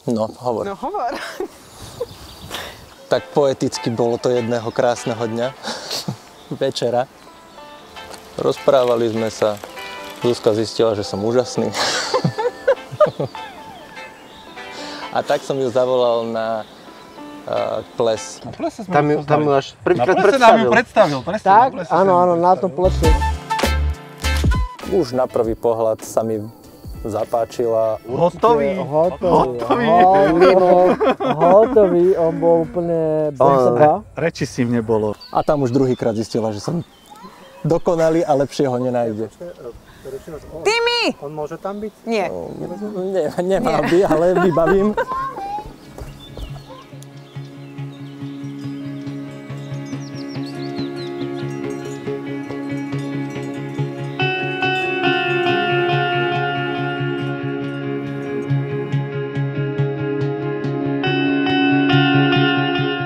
No, hovor. No hovor. Tak poeticky bolo to jedného krásneho dňa, večera. Rozprávali sme sa. Zuzka zistila, že som úžasný. A tak som ju zavolal na ples. Na plese sme Tam ju až prvýkrát predstavil. Nám ju predstavil, presne. Tak, áno, na tom plese. Už na prvý pohľad sa mi zapáčila. Hotový. Hotový, on bol úplne bez seba. Reči s ním nebolo. A tam už druhýkrát zistila, že som dokonalý a lepšieho nenájde. Timi! On môže tam byť? Nie. Nemá by, ale vybavím.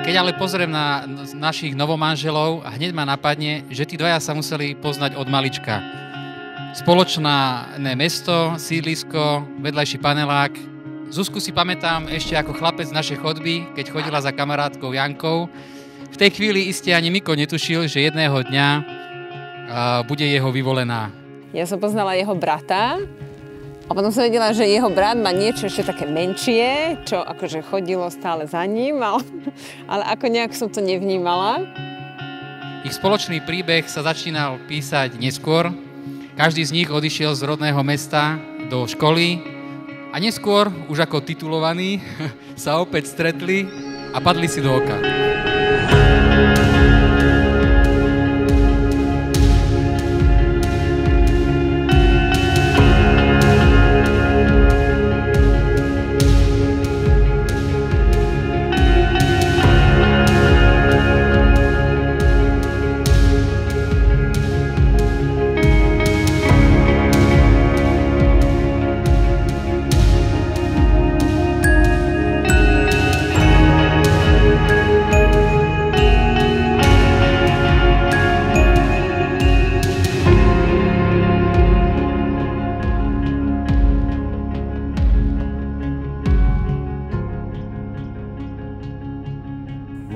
Keď ale pozriem na našich novomanželov, hneď ma napadne, že tí dvaja sa museli poznať od malička. Spoločné mesto, sídlisko, vedľajší panelák. Zuzku si pamätám ešte ako chlapec z našej chodby, keď chodila za kamarátkou Jankou. V tej chvíli iste ani Miko netušil, že jedného dňa bude jeho vyvolená. Ja som poznala jeho brata a potom som vedela, že jeho brat má niečo ešte také menšie, čo akože chodilo stále za ním, ale ako nejak som to nevnímala. Ich spoločný príbeh sa začínal písať neskôr. Každý z nich odišiel z rodného mesta do školy a neskôr, už ako titulovaní, sa opäť stretli a padli si do oka.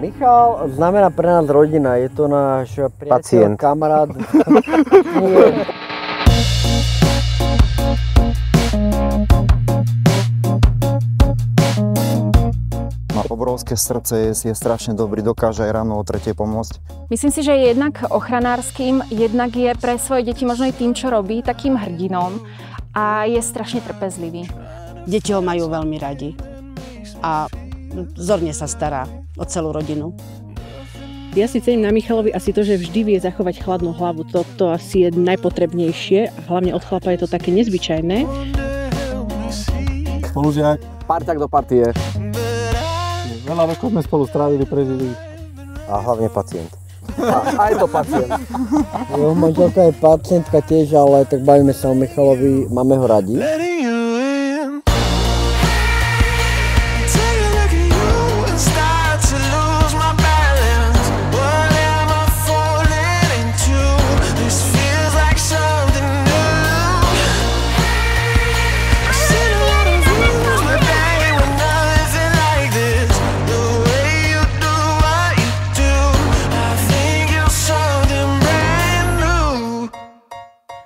Michal znamená pre nás rodina, je to náš priateľ, kamarát. Má obrovské srdce, je strašne dobrý, dokáže aj ráno o 3:00 pomôcť. Myslím si, že je jednak ochranárským, jednak je pre svoje deti možno i tým, čo robí, takým hrdinom a je strašne trpezlivý. Deti ho majú veľmi radi a vzorne sa stará o celú rodinu. Ja si cením na Michalovi asi to, že vždy vie zachovať chladnú hlavu. Toto asi je najpotrebnejšie a hlavne od chlapa je to také nezvyčajné. Spolužiak. Parťák do partie. Veľa rokov sme spolu strávili, prežili. A hlavne pacient. Aj to pacient. Jeho manželka je pacientka tiež, ale tak bavíme sa o Michalovi, máme ho radi.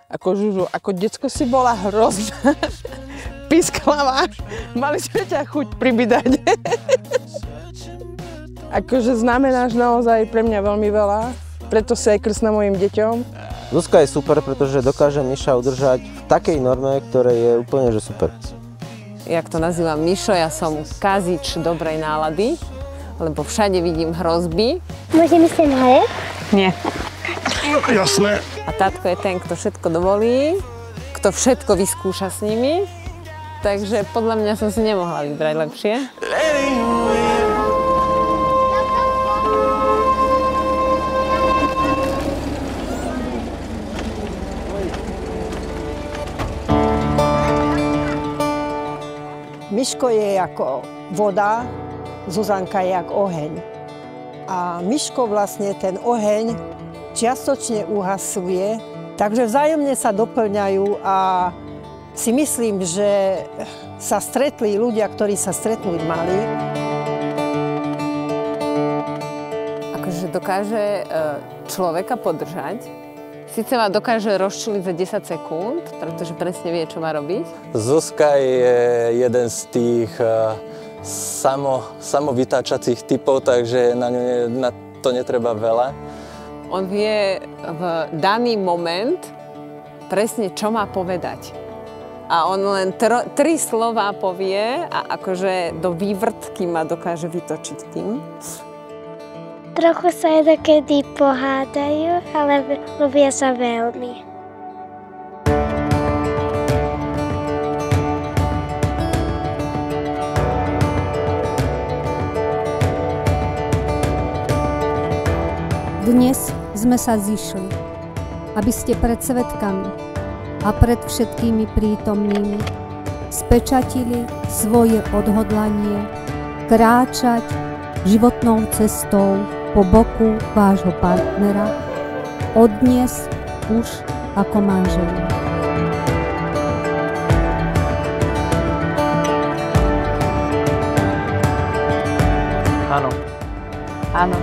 Ako Žužu, ako decko si bola hrozná. Pískala máš, mali sme ťa chuť pribydať. Akože znamenáš naozaj pre mňa veľmi veľa, preto si aj krstná mojim deťom. Zuzka je super, pretože dokáže Miša udržať v takej norme, ktoré je úplne že super. Jak to nazývam Mišo, ja som kazič dobrej nálady, lebo všade vidím hrozby. Môžem ísť sem hore? Nie. Jasné. A tátko je ten, kto všetko dovolí, kto všetko vyskúša s nimi, takže podľa mňa som si nemohla vybrať lepšie. Miško je ako voda, Zuzanka je ako oheň. A Miško vlastne ten oheň čiastočne uhasuje, takže vzájomne sa doplňajú a si myslím, že sa stretli ľudia, ktorí sa stretnúť mali. Akože dokáže človeka podržať. Sice ma dokáže rozčuliť za 10 sekúnd, pretože presne vie, čo má robiť. Zuzka je jeden z tých samovytáčacích typov, takže na to netreba veľa. On vie v daný moment presne, čo má povedať. A on len 3 slová povie a akože do vývrtky ma dokáže vytočiť tým. Trochu sa jedokedy pohádajú, ale ľúbia sa veľmi. Dnes sme sa zišli, aby ste pred svedkami a pred všetkými prítomnými spečatili svoje odhodlanie kráčať životnou cestou po boku vášho partnera, odnes už ako manželia. Áno. Áno.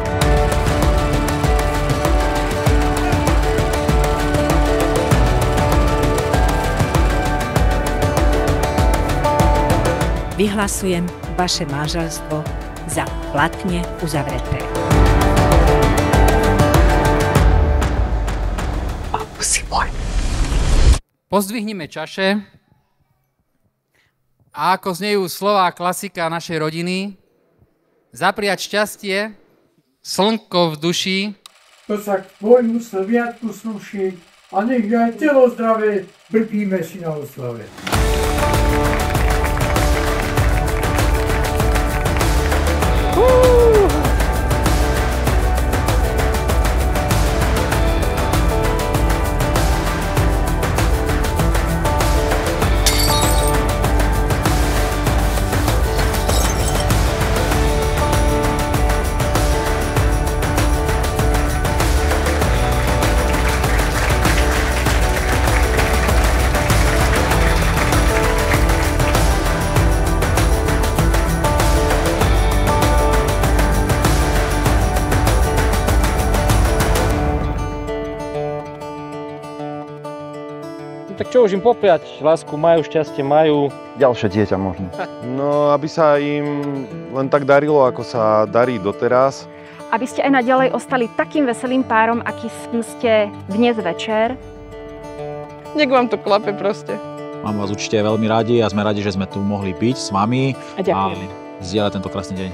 Vyhlasujem vaše manželstvo za platne uzavreté. Babusy môj. Pozdvihnime čaše a ako znejú slová klasika našej rodiny, zapriať šťastie, slnko v duši. To sa k tvojmu sviatku sluší a nech aj telo zdravé, brpíme si na oslave. Tak čo už im popriať? Lásku majú, šťastie majú. Ďalšie dieťa možno. No, aby sa im len tak darilo, ako sa darí doteraz. Aby ste aj naďalej ostali takým veselým párom, aký ste dnes večer. Nech vám to klape proste. Mám vás určite veľmi radi a sme radi, že sme tu mohli byť s vami a zdieľať tento krásny deň.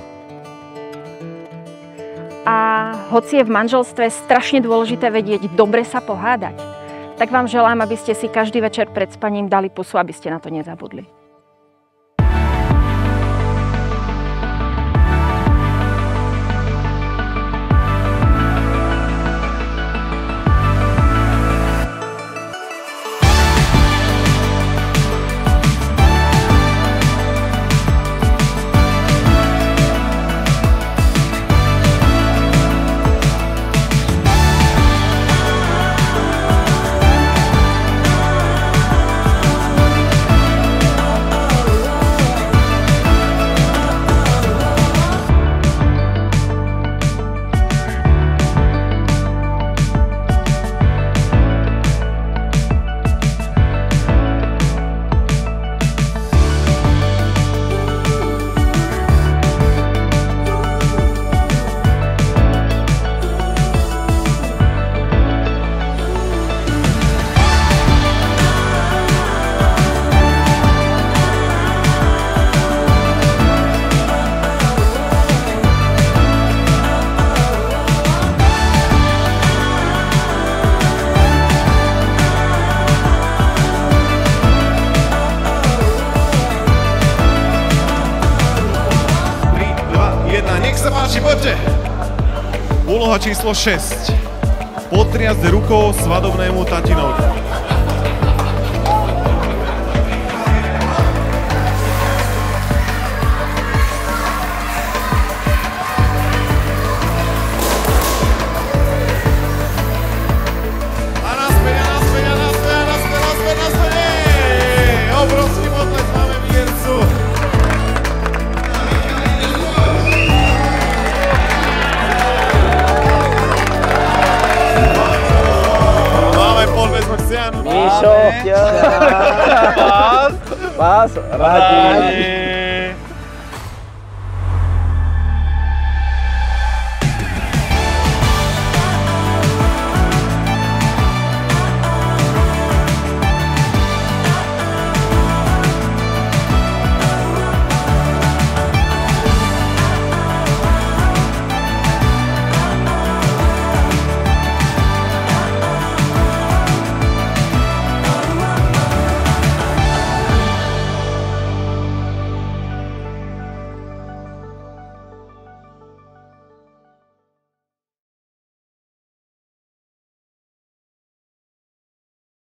A hoci je v manželstve strašne dôležité vedieť dobre sa pohádať, tak vám želám, aby ste si každý večer pred spaním dali pusu, aby ste na to nezabudli. Poďte. Úloha číslo 6. Potriasť rukou svadobnému tatinovi. A naspäť. Obrovský potles máme v Giercu. vás radi.